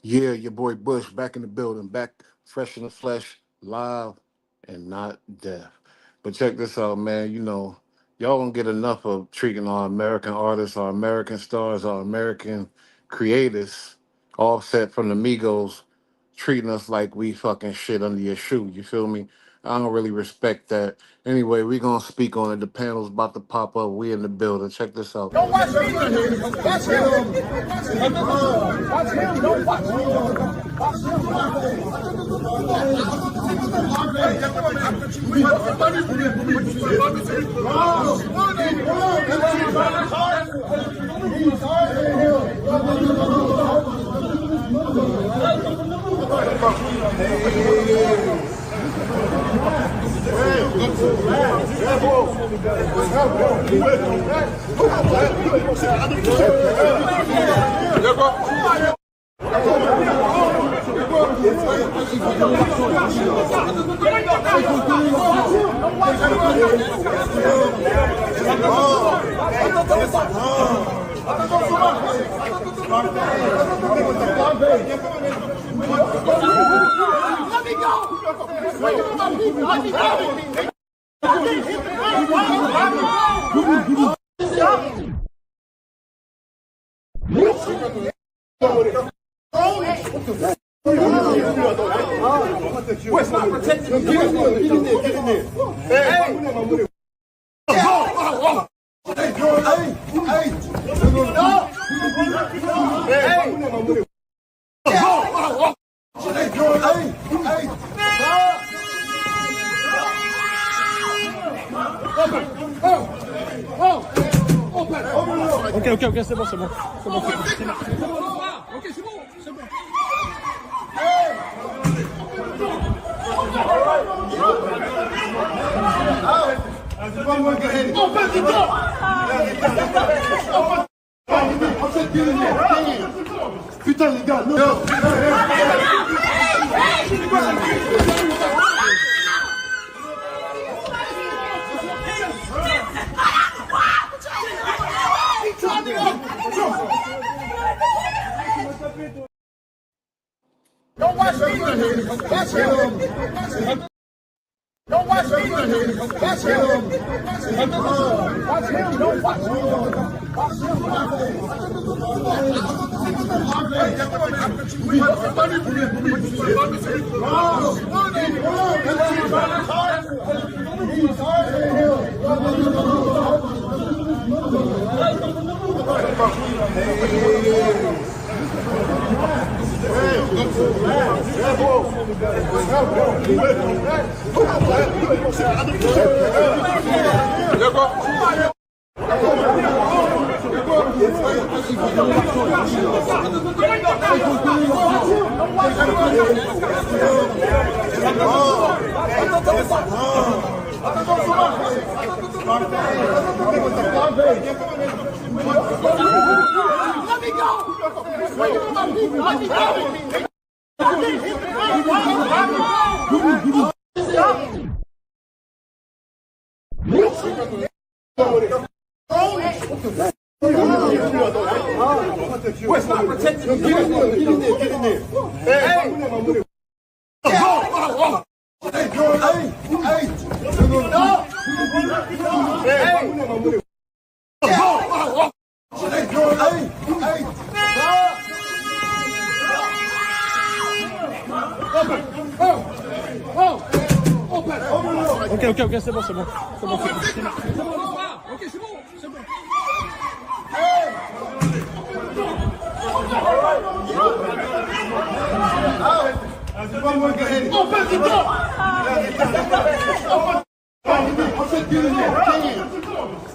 Yeah, your boy Bush back in the building, back fresh in the flesh, live and not deaf. But check this out, man. Y'all don't get enough of treating our American artists, our American stars, our American creators, offset from the Migos, treating us like we fucking shit under your shoe. You feel me? I don't really respect that. Anyway, we gonna speak on it. The panel's about to pop up. We in the building. Check this out. Don't watch me. Watch him. Watch him. Don't watch Let me go. Let me go. What's not protecting? Get in there. Get in there. Get in there. Hey. Ok, c'est bon, c'est bon. C'est bon, c'est bon. Ok, c'est bon, c'est bon. Putain, les gars, non. Don't watch me. Watch him. Don't watch me. Watch him. Watch him. Don't watch Let me go. Let me go. What's not protecting? Get in there. Get in there. Get in there. Hey. Ok, c'est bon, c'est bon. C'est bon, c'est bon. Ok, c'est bon, c'est bon.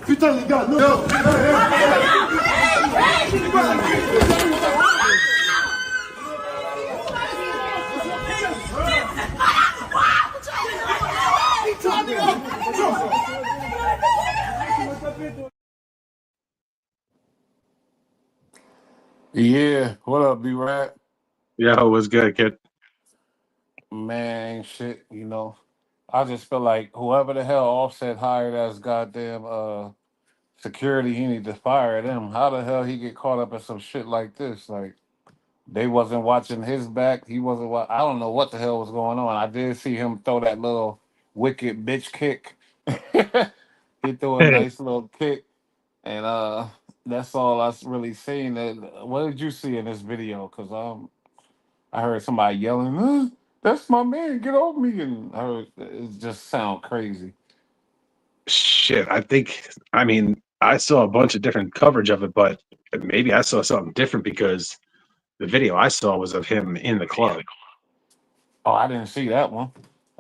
Putain, les gars, non. Yeah, what up, B-Rap? Yeah, what's good, kid? Man, ain't shit. I just feel like whoever the hell Offset hired as goddamn security, he need to fire them. How the hell he get caught up in some shit like this? Like, They wasn't watching his back. He wasn't. I don't know what the hell was going on. I did see him throw that little wicked bitch kick. He threw a nice little kick, and that's all I really seen. What did you see in this video? Cause I heard somebody yelling, "That's my man! Get off me!" And I heard it just sound crazy. Shit, I mean, I saw a bunch of different coverage of it, but maybe I saw something different because the video I saw was of him in the club. Oh, I didn't see that one.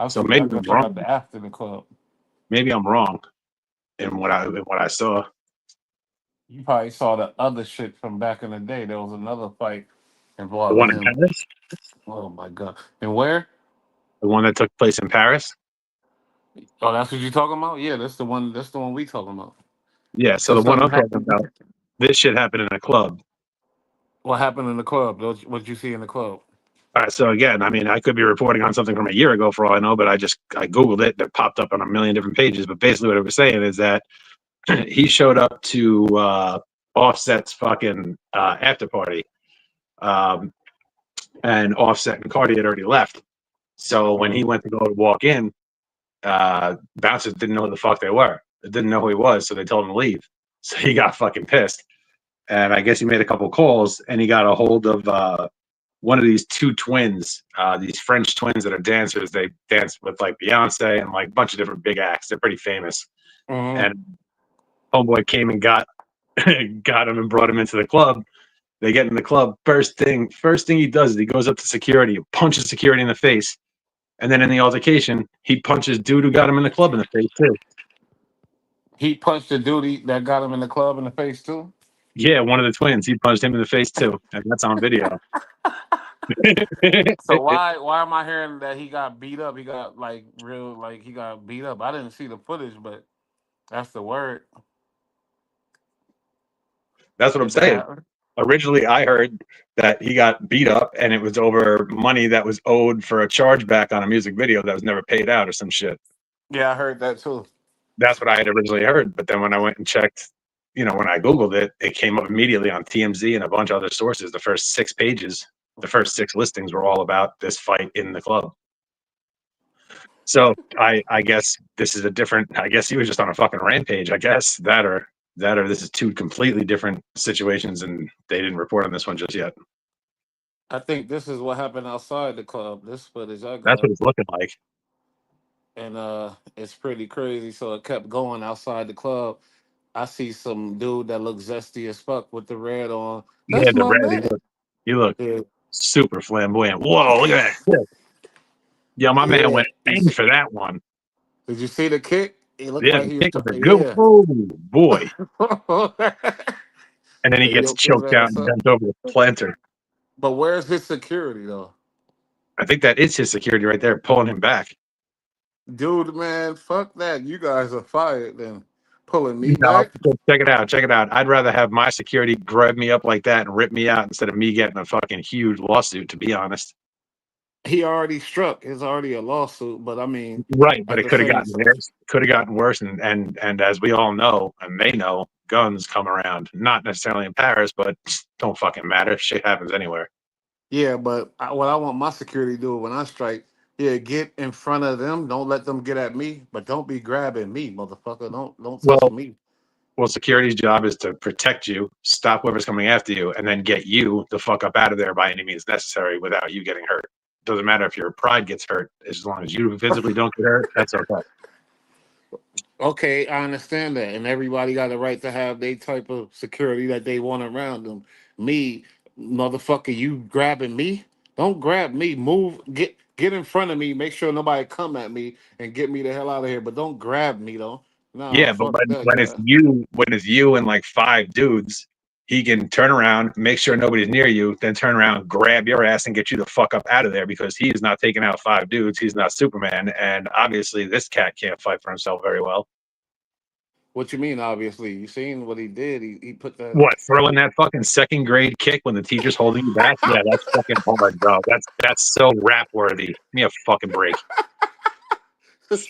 So I maybe I'm just heard wrong. the after the club. Maybe I'm wrong in what I saw. You probably saw the other shit from back in the day. There was another fight The involving one in him. Paris, Oh my god! And where? the one that took place in Paris. Oh, that's what you talking about? Yeah, that's the one. That's the one we talking about. Yeah, so So the one something I'm talking happened. about, this shit happened in a club. What happened in the club? What you see in the club? All right, so again, I mean, I could be reporting on something from a year ago for all I know, but I googled it. That popped up on a million different pages. But basically, what it was saying is that he showed up to Offset's fucking after party, um, and Offset and Cardi had already left. So when he went to go to walk in, bouncers didn't know who the fuck they were. They didn't know who he was, so they told him to leave. So he got fucking pissed, and I guess he made a couple calls, and he got a hold of one of these two twins, these French twins that are dancers. They dance with like Beyonce and like a bunch of different big acts. They're pretty famous. Mm-hmm. And homeboy came and got got him and brought him into the club. They get in the club. First thing he does is he goes up to security, punches security in the face, and then in the altercation, he punches dude who got him in the club in the face too. He punched the dude that got him in the club in the face too. Yeah, one of the twins. He punched him in the face too, and that's on video. So why am I hearing that he got beat up? He got he got beat up. I didn't see the footage, but that's the word. That's what I'm Did that saying. happen? Originally, I heard that he got beat up and it was over money that was owed for a chargeback on a music video that was never paid out or some shit. Yeah, I heard that too. That's what I had originally heard. But then when I went and checked, when I Googled it, it came up immediately on TMZ and a bunch of other sources. The first 6 pages, the first 6 listings were all about this fight in the club. So I guess this is I guess he was just on a fucking rampage. I guess that or this is 2 completely different situations, and they didn't report on this one just yet. I think this is what happened outside the club. This footage I That's got. what it's looking like. And it's pretty crazy. So it kept going outside the club. I see some dude that looks zesty as fuck with the red on. Yeah, That's the my red. man. He looked Yeah, super flamboyant. Whoa, look at that kick. Yeah, my man yeah. went in for that one. Did you see the kick? It looked Yeah, like the he was. kick was a good. Yeah. Oh boy! And then he He gets yoked his choked out ass and up. bent over the planter. But where's his security though? I think that is his security right there, pulling him back. Dude, man, fuck that. You guys are fired then. Pulling me No, back. check it out. Check it out. I'd rather have my security grab me up like that and rip me out instead of me getting a fucking huge lawsuit. To be honest. He already struck. It's already a lawsuit, but I mean, Right, but at it the could have same gotten time, worse. Could have gotten worse, and as we all know, and they know, guns come around. Not necessarily in Paris, but don't fucking matter. Shit happens anywhere. yeah. But what I want my security to do when I strike, yeah, get in front of them. Don't let them get at me, but don't be grabbing me, motherfucker. Don't touch Well, me. security's job is to protect you, stop whoever's coming after you, and then get you the fuck up out of there by any means necessary without you getting hurt. Doesn't matter if your pride gets hurt, as long as you physically don't get hurt, that's okay. Okay, I understand that, and everybody got a right to have their type of security that they want around them. Me, motherfucker, you grabbing me? Don't grab me. Move, get in front of me. Make sure nobody come at me and get me the hell out of here. But don't grab me though. No, Yeah, but fuck that, it's guy. you and like 5 dudes, he can turn around, make sure nobody's near you, then turn around, grab your ass, and get you the fuck up out of there because he is not taking out 5 dudes. He's not Superman, and obviously this cat can't fight for himself very well. What you mean? Obviously, you seen what he did. He put that. What, throwing that fucking second grade kick when the teacher's holding you back? Yeah, that's fucking hard, bro. That's so rap worthy. Give me a fucking break.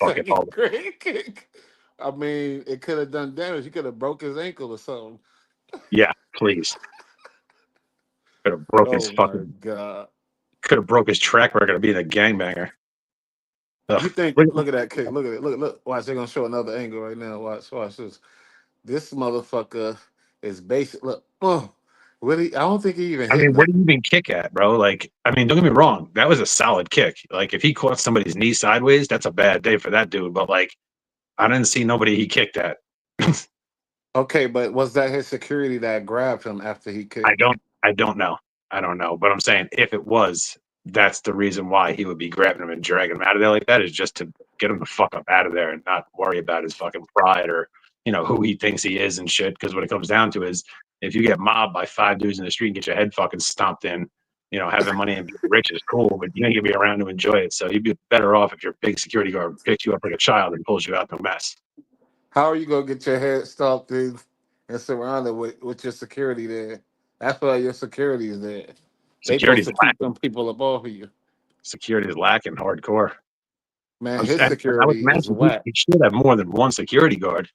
Fucking Second hard. grade kick. I mean, it could have done damage. He could have broke his ankle or something. Yeah, please. Could have broke his Oh my fucking. god. Could have broke his track record of being a gangbanger. You Ugh. think? Look at that kick. Look at it. Look. Watch. They're gonna show another angle right now. Watch this. This motherfucker is basic. Look. Really? I don't think he even I hit mean, where do you nothing. even kick at, bro? Like, I mean, don't get me wrong. That was a solid kick. Like, if he caught somebody's knee sideways, that's a bad day for that dude. But like, I didn't see nobody he kicked at. Okay, but was that his security that grabbed him after he I kicked? don't. I don't know. I don't know. But I'm saying if it was, that's the reason why he would be grabbing him and dragging him out of there like that, is just to get him the fuck up out of there and not worry about his fucking pride or who he thinks he is and shit. Because what it comes down to is if you get mobbed by five dudes in the street and get your head fucking stomped in, having money and being rich is cool, but you ain't gonna be around to enjoy it. So you'd be better off if your big security guard picks you up like a child and pulls you out the mess. How are you gonna get your head stomped in and surrounded with your security there? That's why your security is there. They supposed Security's to keep lacking. them people up off of you. Security is lacking hardcore. Man, I'm his saying, I would security is imagine he whack. should have more than one security guard.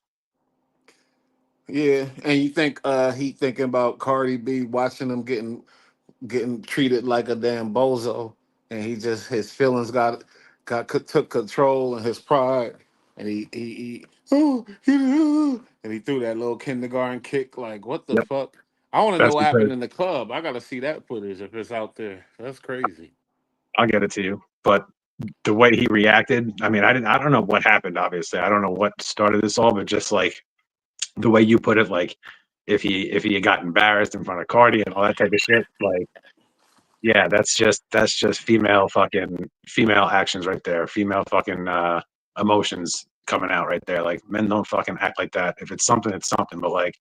Yeah, and you think he thinking about Cardi B watching him getting treated like a damn bozo, and he just his feelings took control and his pride, and and he threw that little kindergarten kick. Like what the Yep. fuck? I want to know That's what because happened in the club. I gotta see that footage if it's out there. That's crazy. I'll get it to you. But the way he reacted, I mean, I don't know what happened, obviously. I don't know what started this all, but just like the way you put it, like if he had got embarrassed in front of Cardi and all that type of shit, like yeah, that's just female actions right there. Female fucking emotions coming out right there. Like men don't fucking act like that. If it's something, it's something. But like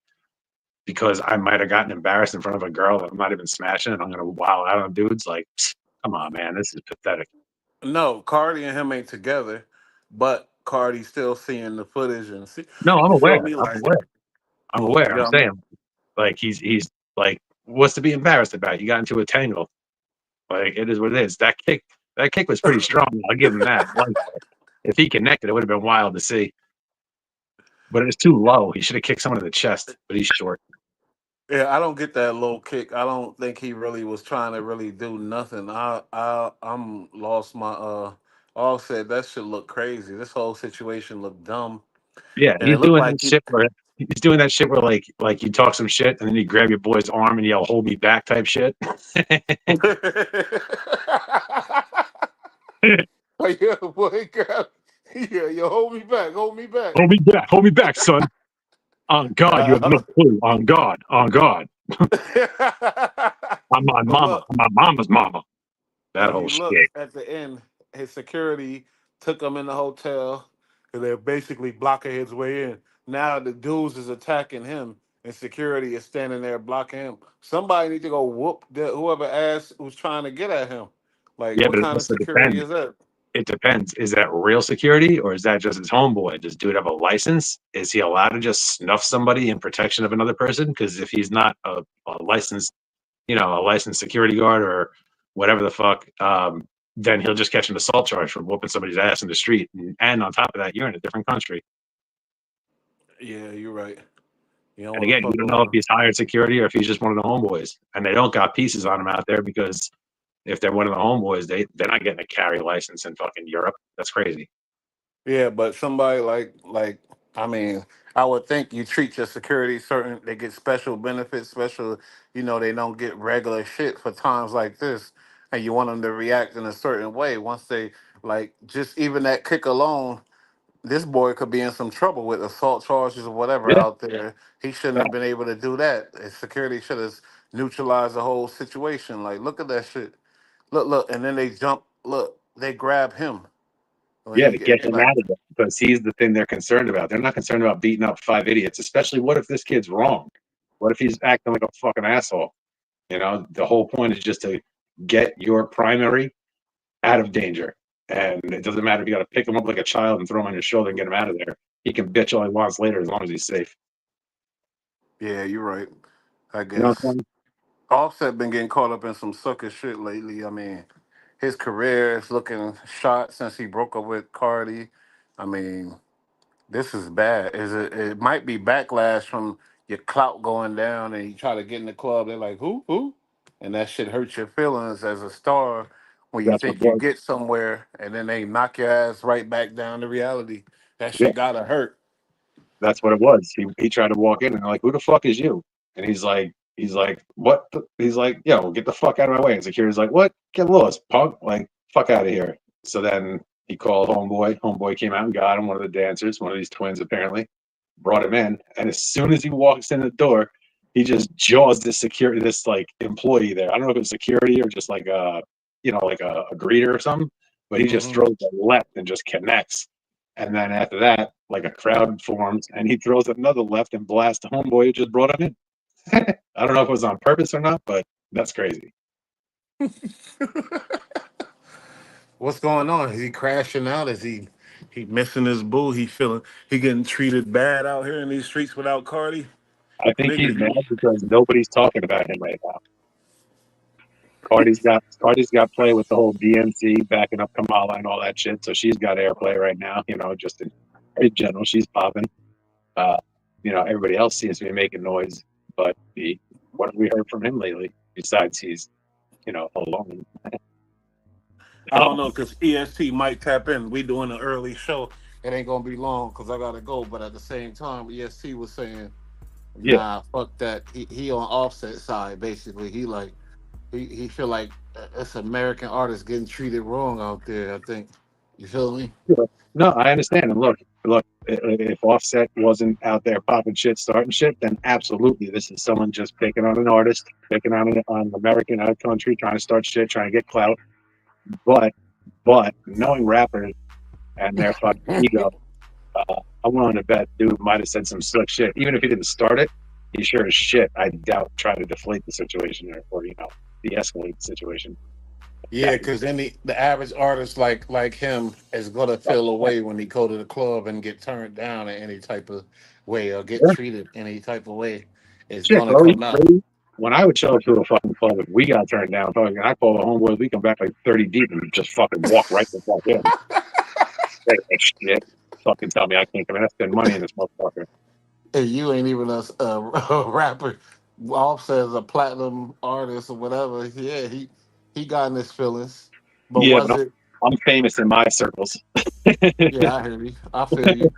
because I might have gotten embarrassed in front of a girl that I'm not even smashing and I'm gonna wow out on dudes, like come on, man, this is pathetic. No, Cardi and him ain't together, but Cardi still seeing the footage and see. No, I'm You feel aware. me? I'm Like, aware. I'm aware. I'm yeah, saying like he's like what's to be embarrassed about? You got into a tangle. Like it is what it is. That kick was pretty strong. I'll give him that. Like if he connected, it would have been wild to see. But it was too low. He should have kicked someone in the chest. But he's short. yeah, I don't get that low kick. I don't think he really was trying to really do nothing. I'm lost my all said that shit look crazy. This whole situation looked dumb. Yeah, And it he's looked doing like that shit where he's doing that shit where like you talk some shit and then you grab your boy's arm and yell "Hold me back" type shit. like, yeah, boy, girl. Yeah, you hold me back. Hold me back, son. On God, you have no Uh, clue. On God. I'm my but mama. look, I'm my mama's mama. That if whole you look shit. at the end, his security took him in the hotel and they're basically blocking his way in. Now the dudes is attacking him and security is standing there blocking him. Somebody need to go whoop whoever ass who's trying to get at him. Like, Yeah, what but it kind of also security depends. is that? It depends. Is that real security or is that just his homeboy? Does dude have a license? Is he allowed to just snuff somebody in protection of another person? Because if he's not a licensed, a licensed security guard or whatever the fuck, then he'll just catch an assault charge for whooping somebody's ass in the street. And on top of that, you're in a different country. Yeah, you're right. You don't And want to again, you fuck don't know if around. he's hired security or if he's just one of the homeboys. And they don't got pieces on him out there because if they're one of the homeboys, they're not getting a carry license in fucking Europe. That's crazy. Yeah, but somebody like I mean, I would think you treat your security certain they get special benefits, special they don't get regular shit for times like this. And you want them to react in a certain way. Once they like just even that kick alone, this boy could be in some trouble with assault charges or whatever Yeah. out there. He shouldn't have been able to do that. His security should have neutralized the whole situation. Like, look at that shit. Look, and then they jump. Look, they grab him when Yeah, he to get get him like. out of there because he's the thing they're concerned about. They're not concerned about beating up five idiots, especially what if this kid's wrong? What if he's acting like a fucking asshole? The whole point is just to get your primary out of danger. And it doesn't matter if you got to pick him up like a child and throw him on your shoulder and get him out of there. He can bitch all he wants later as long as he's safe. Yeah, you're right. I You know what I'm guess saying? Offset been getting caught up in some sucker shit lately. I mean, his career is looking shot since he broke up with Cardi. I mean, this is bad. Is it? It might be backlash from your clout going down, and you try to get in the club. They're like, who? and that shit hurts your feelings as a star when you That's what it think you was. get somewhere and then they knock your ass right back down to reality. That Yeah, shit gotta hurt. that's what it was. He tried to walk in and they're like, "Who the fuck is you?" And he's like, "What?" He's like, "Yo, get the fuck out of my way." And security's like, "What? Get lost, punk! Like, fuck out of here." So then he called homeboy. Homeboy came out and got him, one of the dancers, one of these twins apparently, brought him in. And as soon as he walks in the door, he just jaws this security, this like employee there. I don't know if it's security or just like like a greeter or something, but he just Hmm. throws a left and just connects. And then after that, like a crowd forms, and he throws another left and blasts the homeboy who just brought him in. I don't know if it was on purpose or not, but that's crazy. What's going on? Is he crashing out? Is he missing his boo? He getting treated bad out here in these streets without Cardi? I think Nigga, he's mad because nobody's talking about him right now. Cardi's got play with the whole DNC backing up Kamala and all that shit, so she's got airplay right now. Just in general, she's popping. Uh, everybody else seems to be making noise, but what have we heard from him lately? Besides, he's alone. I don't Oh, know because EST might tap in. We doing an early show. It ain't gonna be long because I gotta go. But at the same time, EST was saying, yeah, "Nah, fuck that." He on Offset side basically. He feel like it's American artists getting treated wrong out there. I think you feel me. sure. No, I understand. And look, if Offset wasn't out there popping shit, starting shit, then absolutely, this is someone just picking on an artist, picking on American out country, trying to start shit, trying to get clout. But knowing rappers and their fucking ego, I'm willing to bet dude might have said some slick shit. Even if he didn't start it, he sure as shit, I doubt, try to deflate the situation or de-escalate the situation. Yeah, That, because the average artist like him is gonna feel away when he go to the club and get turned down in any type of way or get yeah, treated any type of way. It's shit, gonna bro. come out. When I would show up to a fucking club, if we got turned down, I call the homeboys, we come back like 30 deep and just fucking walk right the fuck in. Like, shit. Fucking tell me I can't come in. I spend money in this motherfucker. And you ain't even a rapper. Offset as a platinum artist or whatever. Yeah, he got in his feelings. But Yeah, was but it? I'm famous in my circles. Yeah, I hear you. I feel you.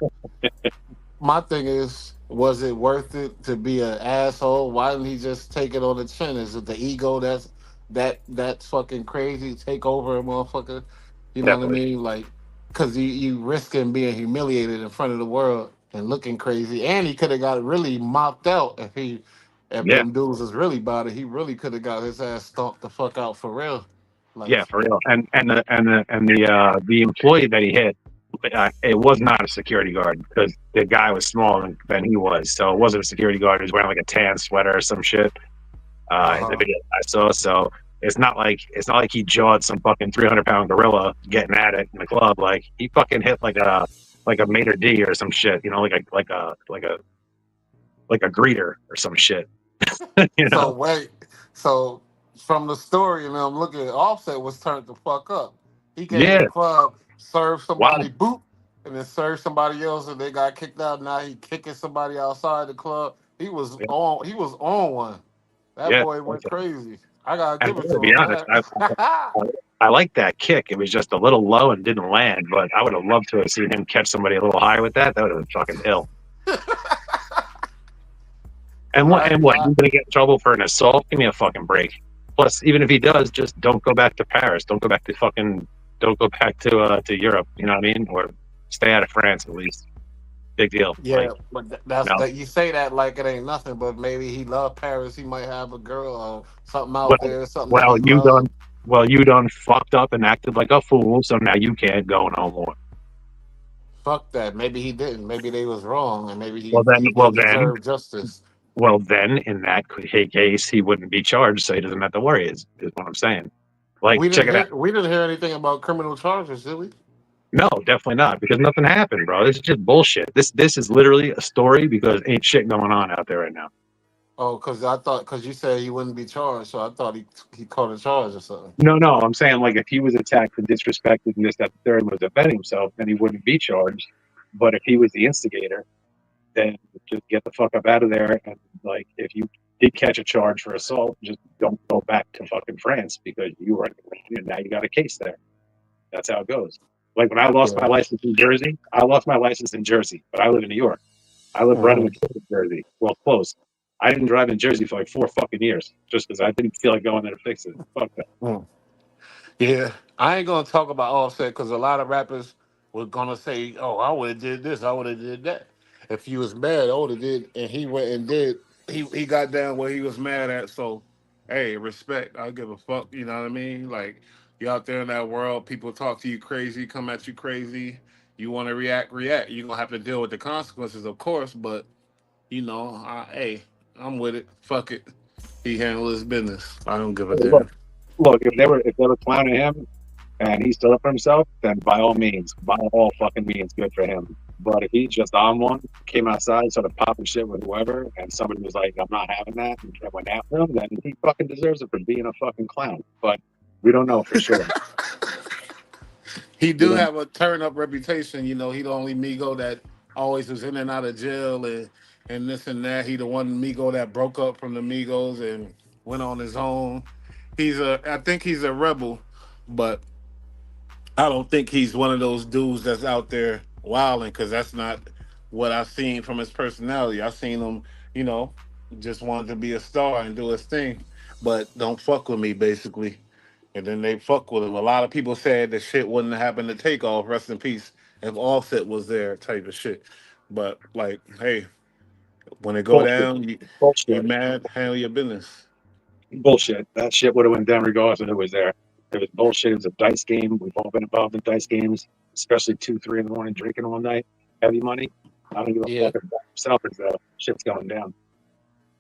My thing is, was it worth it to be an asshole? Why didn't he just take it on the chin? Is it the ego that's fucking crazy? Take over a motherfucker. You know what I Definitely. mean? Like, cause you risking being humiliated in front of the world and looking crazy. And he could have got really mopped out if Yeah. them dudes was really about it. He really could have got his ass stomped the fuck out for real. Like, Yeah, for real. And the employee that he hit, it was not a security guard because the guy was smaller than he was, so it wasn't a security guard. He was wearing like a tan sweater or some shit. In the uh-huh. video I saw, so it's not like he jawed some fucking 300-pound gorilla getting at it in the club. Like he fucking hit like a maitre d or some shit. Like a greeter or some shit. you So know? wait, so from the story, and I'm looking at Offset was turned the fuck up. He came in Yeah. the club, served Wow. somebody boot, and then served somebody else, and they got kicked out. Now he kicking somebody outside the club. He was Yeah. on. He was on one. That Yeah. boy went crazy. I gotta And give it to to be him, honest, man. I like that kick. It was just a little low and didn't land, but I would have loved to have seen him catch somebody a little high with that. That would have been fucking ill. And what? Right? And what? You're gonna get in trouble for an assault? Give me a fucking break. Plus, even if he does, just don't go back to Paris. Don't go back to fucking. Don't go back to Europe. You know what I mean? Or stay out of France at least. Big deal. Yeah, Like but that's no. that. You say that like it ain't nothing, but maybe he loved Paris. He might have a girl or something out Well, there, something that well, he you done. loved. Well, you done fucked up and acted like a fool, so now you can't go no more. Fuck that. Maybe he didn't. Maybe they was wrong, and maybe Well he then, he well then, deserved justice. well then, in that case, he wouldn't be charged, so he doesn't have to worry. Is what I'm saying. Like, check it out. We didn't hear anything about criminal charges, did we? No, definitely not, because nothing happened, bro. This is just bullshit. This is literally a story because ain't shit going on out there right now. Oh, because you said he wouldn't be charged, so I thought he caught a charge or something. No, I'm saying like if he was attacked and disrespected and this, that, the third was defending himself, then he wouldn't be charged. But if he was the instigator, then just get the fuck up out of there. And like, if you did catch a charge for assault, just don't go back to fucking France because you were and now you got a case there. That's how it goes. Like when I lost my Yeah. license in Jersey, I lost my license in Jersey, but I live in New York. I live right in the Mhm. middle of Jersey. Well, close. I didn't drive in Jersey for like 4 fucking years just because I didn't feel like going there to fix it. Fuck that. Mm. Yeah, I ain't gonna talk about Offset because a lot of rappers were gonna say, "Oh, I would have did this, I would have did that." If he was mad, I would have did, and he went and did. He got down where he was mad at. So, hey, respect. I give a fuck. You know what I mean? Like you out there in that world, people talk to you crazy, come at you crazy. You want to react, react. You're gonna have to deal with the consequences, of course. But hey, I'm with it. Fuck it. He handled his business. I don't give a Hey, look, damn. look, if they were clowning him and he stood up for himself, then by all fucking means, good for him. But if he's just on one, came outside, started popping shit with whoever, and somebody was like, "I'm not having that," and went after him, then he fucking deserves it for being a fucking clown. But we don't know for sure. He We do don't. have a turn up reputation. You know, he the only Migo that always was in and out of jail and this and that. He the one Migo that broke up from the Migos and went on his own. I think he's a rebel, but I don't think he's one of those dudes that's out there wilding because that's not what I've seen from his personality. I've seen him, you know, just wanted to be a star and do his thing, but don't fuck with me, basically. And then they fuck with him. A lot of people said the shit wouldn't happen to Takeoff, rest in peace, if Offset was there, type of shit. But like, hey, when it go Bullshit. down, you Bullshit. mad, handle your business. Bullshit. That shit would have went down regardless of who was there. It was bullshit. It was a dice game. We've all been involved in dice games, especially 2, 3 in the morning, drinking all night, heavy money. I don't give a Yeah, fuck about yourself as shit's going down.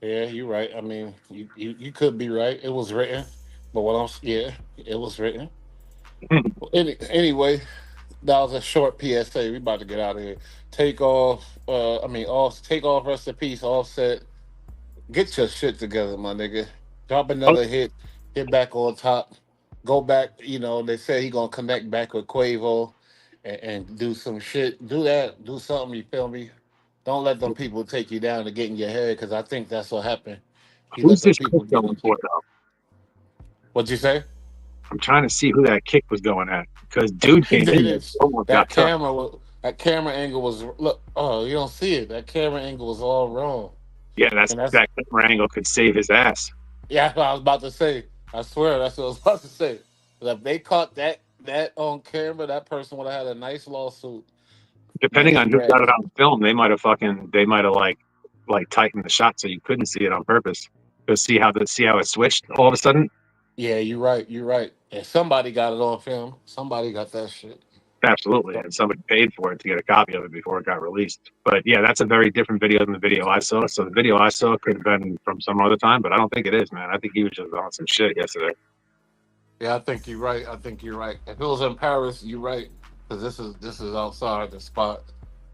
yeah, you're right. I mean, you could be right. It was written, but yeah, it was written. Anyway, that was a short PSA. We about to get out of here. Take off. Take off. Rest in peace. Offset. Get your shit together, my nigga. Drop Oh, another hit. Hit back on top. Go back. You know they say he gonna connect back with Quavo and do some shit. Do that. Do something. You feel me? Don't let them people take you down to get in your head because I think that's what happened. He who's let them this people kick get going it. for, though? What'd you say? I'm trying to see who that kick was going at because dude They came in there, didn't. almost got tough. That camera angle was look. Oh, you don't see it. That camera angle was all wrong. Yeah, And that's that camera angle could save his ass. yeah. That's what I was about to say. I swear, that's what I was about to say. But if they caught that on camera, that person would have had a nice lawsuit. Depending Nice on who got bread. it on film, they might have like tightened the shot so you couldn't see it on purpose. But see how it switched all of a sudden. Yeah, you're right. You're right. And somebody got it on film. Somebody got that shit. Absolutely, and somebody paid for it to get a copy of it before it got released. But yeah, that's a very different video than the video I saw. So the video I saw could have been from some other time, but I don't think it is, man. I think he was just on some shit yesterday. Yeah, I think you're right. I think you're right. If it was in Paris, you're right. Because this is outside the spot.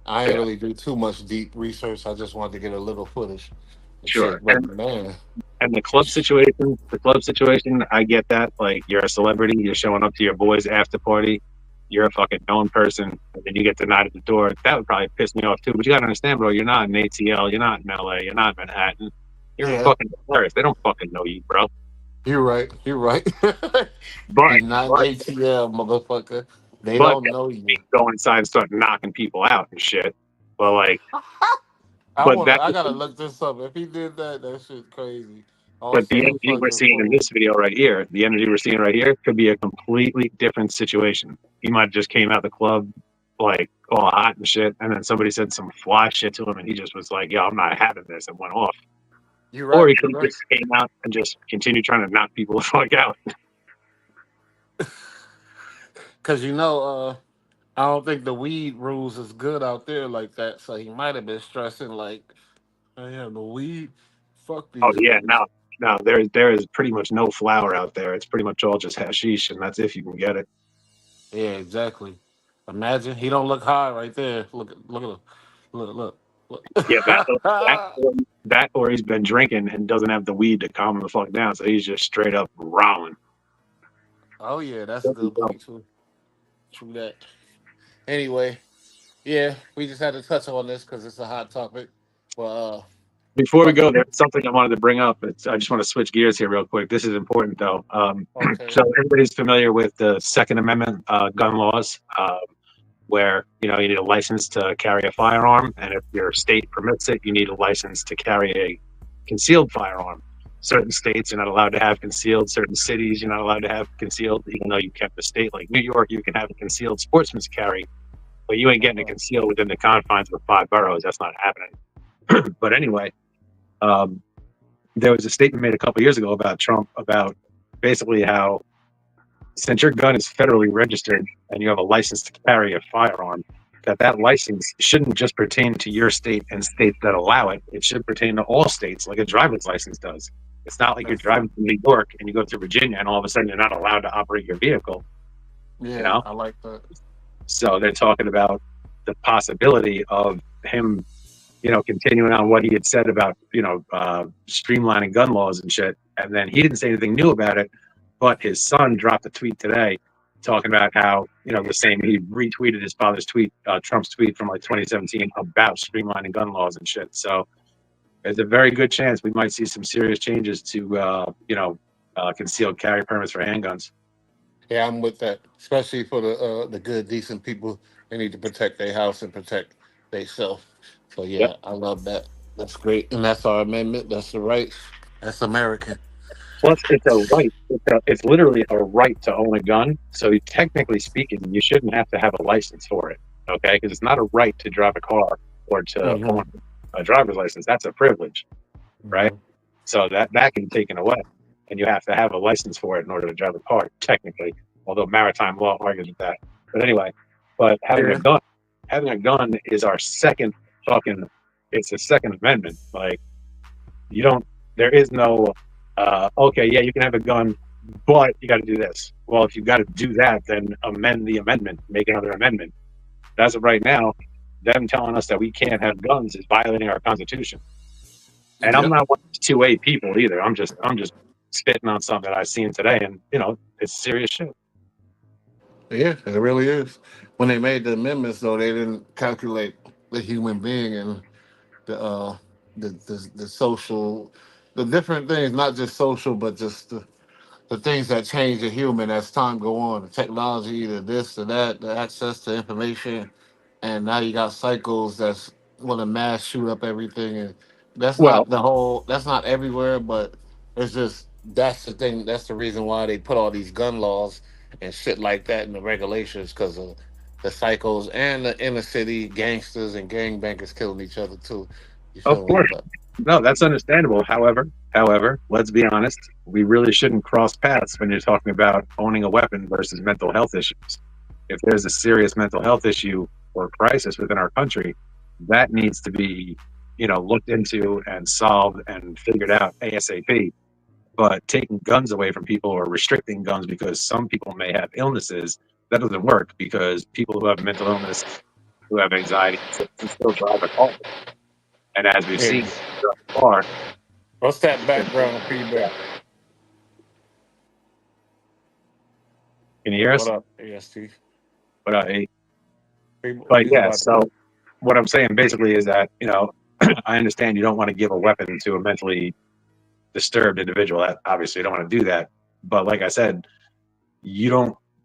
I ain't Yeah, really do too much deep research. I just wanted to get a little footage and sure. shit. But man, And the club situation, I get that. Like you're a celebrity, you're showing up to your boys' after party, you're a fucking known person, and then you get denied at the door. That would probably piss me off too. But you gotta understand, bro, you're not in ATL, you're not in LA, you're not in Manhattan. You're in yeah, fucking Paris. They don't fucking know you, bro. you're right. You're right. But You're not but ATL, motherfucker. They but don't that know doesn't mean you. go inside and start knocking people out and shit. But like I but wanna. that I gotta look this up. If he did that, that shit's crazy. but the Also, a energy we're fucking seeing in fool. this video right here, the energy we're seeing right here could be a completely different situation. He might have just came out the club like all hot and shit, and then somebody said some fly shit to him, and he just was like, "Yo, I'm not having this," and went off. You're Or right. he You're could have right. just came out and just continued trying to knock people the fuck out. Cause I don't think the weed rules is good out there like that. So he might have been stressing like, I have the weed. Fuck Oh these yeah, niggas. no, there is pretty much no flour out there. It's pretty much all just hashish, and that's if you can get it. Yeah, exactly. Imagine he don't look high right there. Look at him. Look. Yeah, that or he's been drinking and doesn't have the weed to calm him the fuck down, so he's just straight up rowing. Oh yeah, that's a good point too. True that. Anyway, yeah, we just had to touch on this because it's a hot topic. But Before we go, there's something I wanted to bring up. I just want to switch gears here real quick. This is important, though. Okay. So everybody's familiar with the Second Amendment gun laws, where you need a license to carry a firearm, and if your state permits it, you need a license to carry a concealed firearm. Certain states you're not allowed to have concealed. Certain cities you're not allowed to have concealed. Even though you kept a state like New York, you can have a concealed sportsman's carry, but you ain't getting it concealed within the confines of 5 boroughs. That's not happening. But anyway. There was a statement made a couple years ago about Trump about basically how since your gun is federally registered and you have a license to carry a firearm, that license shouldn't just pertain to your state and states that allow it. It should pertain to all states, like a driver's license does. It's not like you're driving to New York and you go to Virginia and all of a sudden you're not allowed to operate your vehicle. Yeah, I like that. So they're talking about the possibility of him continuing on what he had said about, streamlining gun laws and shit. And then he didn't say anything new about it, but his son dropped a tweet today talking about how, he retweeted his father's tweet, Trump's tweet from like 2017 about streamlining gun laws and shit. So there's a very good chance we might see some serious changes to, concealed carry permits for handguns. Yeah, I'm with that. Especially for the good, decent people. They need to protect their house and protect themselves. So yeah, Yep. I love that. That's great, and that's our amendment. That's the right. That's American. Plus, it's a right. It's literally a right to own a gun. So technically speaking, you shouldn't have to have a license for it. Okay, because it's not a right to drive a car or to own a driver's license. That's a privilege, right? So that can be taken away, and you have to have a license for it in order to drive a car. Technically, although maritime law argues with that. But anyway, having a gun is our second it's the Second Amendment. Like, there is no okay, yeah, you can have a gun, but you got to do this. Well, if you got to do that, then amend the amendment, make another amendment. As of right now, them telling us that we can't have guns is violating our Constitution. And I'm not one of these 2A people either. I'm just spitting on something that I've seen today, and it's serious shit. Yeah, it really is. When they made the amendments, though, they didn't calculate the human being and the social, the different things, not just social, but just the things that change the human as time go on, the technology, the this, the that, the access to information, and now you got cycles that's want to mass shoot up everything, and that's Well, not the whole. That's not everywhere, but it's just that's the thing. That's the reason why they put all these gun laws and shit like that in the regulations because of the cycles and the inner city gangsters and gangbangers killing each other too. You of feel me? course. No, that's understandable. However, let's be honest. We really shouldn't cross paths when you're talking about owning a weapon versus mental health issues. If there's a serious mental health issue or crisis within our country, that needs to be, looked into and solved and figured out ASAP. But taking guns away from people or restricting guns because some people may have illnesses, that doesn't work because people who have mental illness, who have anxiety, can still drive a car. And as we've seen, drive a car. What's that background feedback? Can you hear us? What up, AST? What up, A? But yeah, so what I'm saying basically is that, I understand you don't want to give a weapon to a mentally disturbed individual. Obviously, you don't want to do that. But like I said,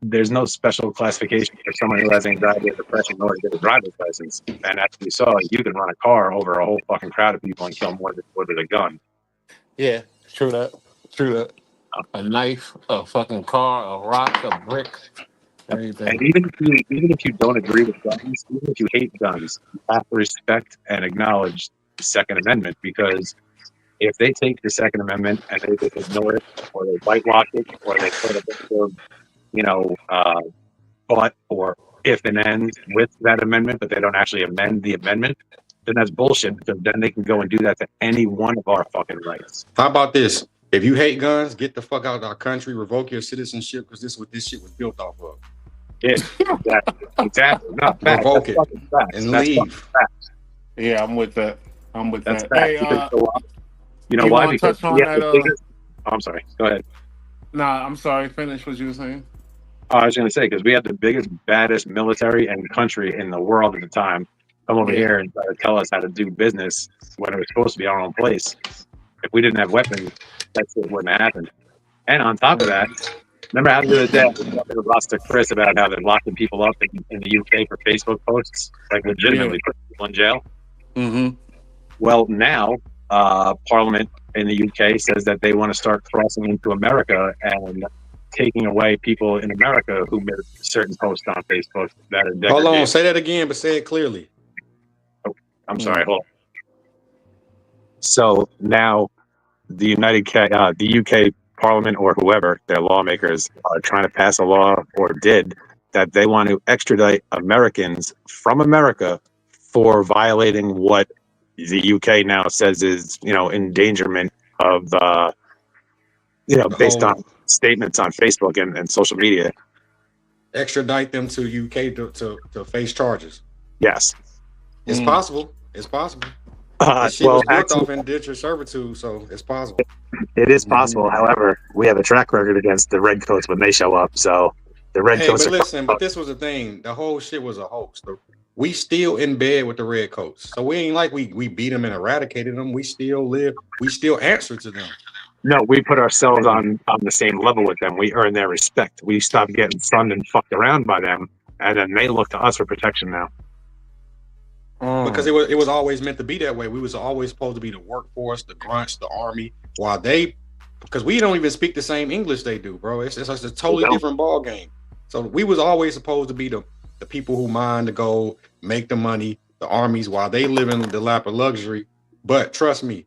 there's no special classification for someone who has anxiety or depression in order to get a driver's license. And as we saw, you can run a car over a whole fucking crowd of people and kill more than with a gun. Yeah, true that. A knife, a fucking car, a rock, a brick, everything. And even if you don't agree with guns, even if you hate guns, you have to respect and acknowledge the Second Amendment, because if they take the Second Amendment and they just ignore it, or they whitewash it, or they put a bit of, but or if and ends with that amendment, but they don't actually amend the amendment, then that's bullshit, because then they can go and do that to any one of our fucking rights. How about this? If you hate guns, get the fuck out of our country, revoke your citizenship, because this is what this shit was built off of. Yeah, exactly. No, revoke it and leave. Yeah, I'm with that. That's that. Hey, you know why? Because touch on that, I'm sorry. Go ahead. Nah, I'm sorry. Finish what you were saying. I was going to say, because we had the biggest, baddest military and country in the world at the time, come over Yeah. here and try to tell us how to do business when it was supposed to be our own place. If we didn't have weapons, that shit wouldn't have happened. And on top of that, remember how the other day I was talking to Ross to Chris about how they're locking people up in the UK for Facebook posts, like legitimately putting people in jail? Mm-hmm. Well, now Parliament in the UK says that they want to start crossing into America and taking away people in America who made certain posts on Facebook that are Hold on, degrading. say that again, but say it clearly. I'm sorry, hold on. So now the the UK Parliament or whoever, their lawmakers, are trying to pass a law, or did, that they want to extradite Americans from America for violating what the UK now says is, endangerment of, based on statements on Facebook and social media. Extradite them to UK to face charges. Yes. It's possible. It's possible. This shit Well, was built actually, off indentured servitude, so it's possible. it is possible. However, we have a track record against the Redcoats when they show up. So the Redcoats But are. listen, but this was the thing. The whole shit was a hoax. We still in bed with the Redcoats. So we ain't like we beat them and eradicated them. We still live. We still answer to them. No, we put ourselves on the same level with them. We earn their respect. We stopped getting sunned and fucked around by them, and then they look to us for protection now. Because it was always meant to be that way. We was always supposed to be the workforce, the grunts, the army. Because we don't even speak the same English they do, bro. It's a totally different ball game. So we was always supposed to be the people who mine the gold, make the money, the armies, while they live in the lap of luxury. But trust me,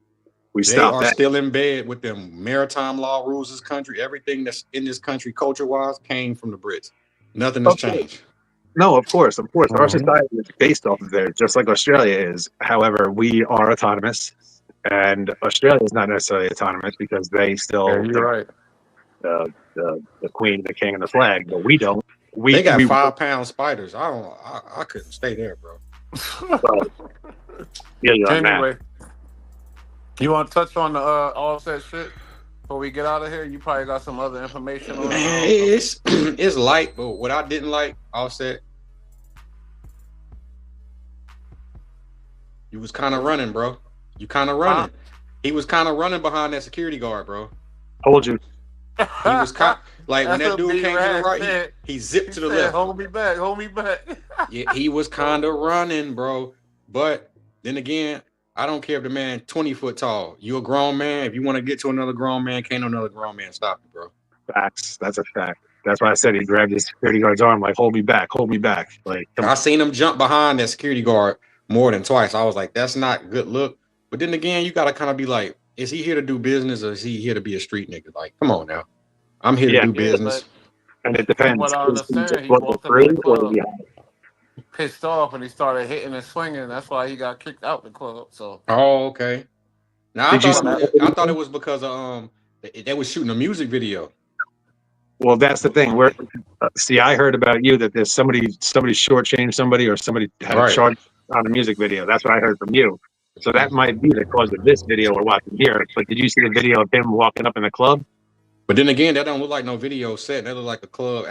they are still in bed with them maritime law rules. This country, everything that's in this country, culture-wise, came from the Brits. Nothing has changed. No, of course. Our society is based off of there, just like Australia is. However, we are autonomous, and Australia is not necessarily autonomous because they still you're right. The queen, the king, and the flag, but we don't. They got 5-pound spiders. I couldn't stay there, bro. Anyway, you want to touch on the Offset shit before we get out of here? You probably got some other information on it. It's light, but what I didn't like, Offset, you was kind of running, bro. You kind of running. He was kind of running behind that security guard, bro. Told you. He was like when that dude came to the right, he zipped to the left. Hold me back. Yeah, he was kind of running, bro. But then again, I don't care if the man 20 foot tall. You a grown man. If you want to get to another grown man, can't another grown man stop you, bro. Facts. That's a fact. That's why I said he grabbed his security guard's arm, like, hold me back. Like, I seen him jump behind that security guard more than twice. I was like, that's not a good look. But then again, you gotta kind of be like, is he here to do business or is he here to be a street nigga? Like, come on now. I'm here to do business. And it depends. What I understand, he walked up in the club pissed off and he started hitting and swinging. That's why he got kicked out the club. So. Oh, okay. Now I thought it was because they was shooting a music video. Well, that's the thing. See, I heard about you that there's somebody shortchanged somebody or somebody had a charge on a music video. That's what I heard from you. So that might be the cause of this video we're watching here. But did you see the video of him walking up in the club? But then again, that don't look like no video set. That look like a club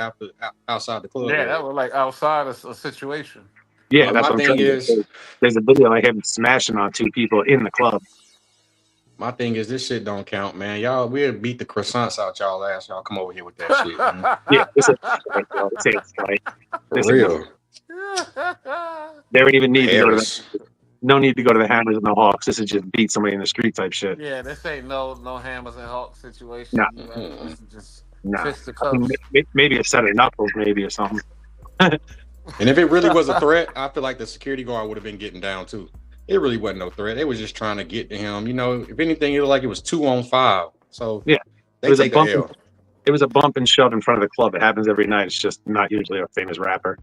outside the club. Yeah, that was like outside a situation. Yeah, that's what I'm saying. There's a video like him smashing on two people in the club. My thing is, this shit don't count, man. Y'all, we'll beat the croissants out y'all ass. Y'all come over here with that shit, man. Yeah, it's like for real. They don't even need to go to no need to go to the Hammers and the Hawks. This is just beat somebody in the street type shit. Yeah, this ain't no Hammers and Hawks situation. No. This is just fist the cuffs. Maybe a set of knuckles, maybe, or something. And if it really was a threat, I feel like the security guard would have been getting down too. It really wasn't no threat. They was just trying to get to him. You know, if anything, it was like it was 2-on-5. So yeah, they take the L. It was a bump and shove in front of the club. It happens every night. It's just not usually a famous rapper.